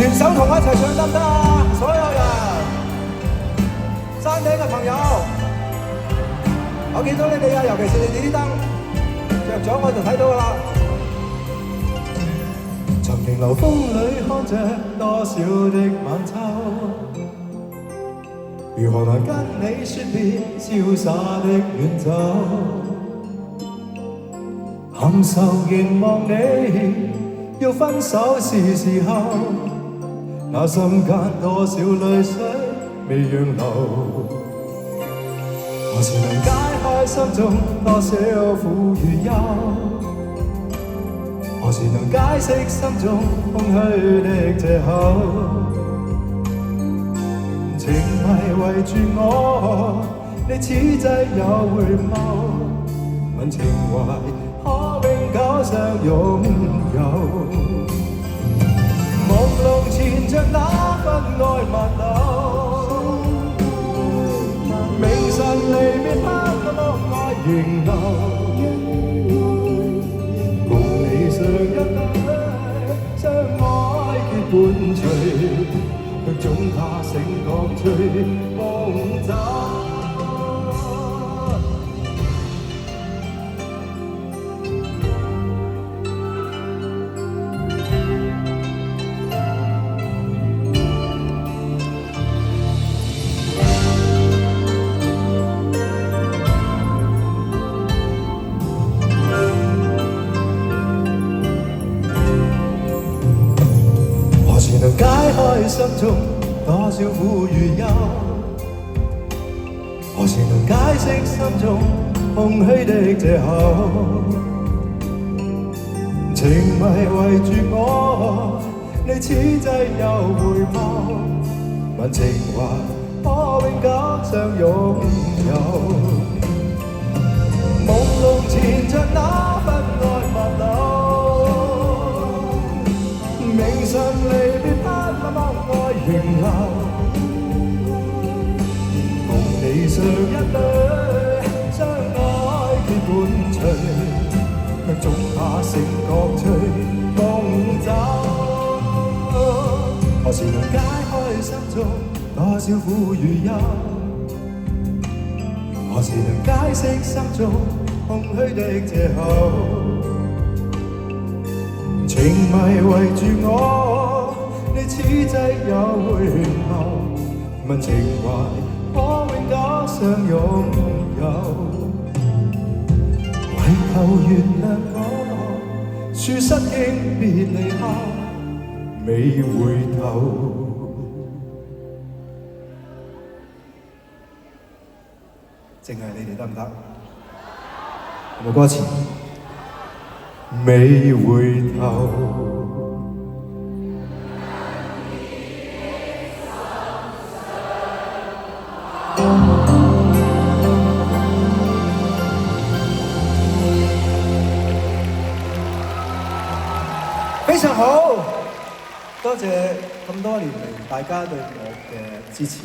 全手同我一齊唱得唔得啊？所有人，山頂嘅朋友，我見到你哋啊，尤其是你哋啲燈着咗，我就睇到㗎啦。長平流風裏看着多少的晚秋，如何能跟你説別瀟灑的遠走？含愁凝望你，要分手是時候，那心間多少淚水未讓流，何時能解開心中多少苦與憂？何時能解釋心中空虛的藉口？情迷圍住我，你此際有回眸，問情懷可永久相擁有。朦朧纏着那份愛漫流，明晨離別刻那麼愛仍留，共你上一對相愛結伴隨，卻總怕醒覺醉夢走。解開心中多少苦與憂，何時能解釋心中空虛的藉口？情迷圍住我，你此際又回眸，問情懷可永久相擁有。朦朧纏着那份愛漫流，明晨離別那麼愛仍留，共你上一對相愛結伴隨，卻總怕醒覺醉夢走。何時能解開心中多少苦與憂？何時能解釋心中空虛的藉口？情迷圍住我，你此際有回眸，問情懷可永久相擁有。為求原諒我，說失經別離後未回頭。淨係你哋得唔得？有冇歌詞？未回頭。非常好，多謝咁多年嚟大家對我嘅支持。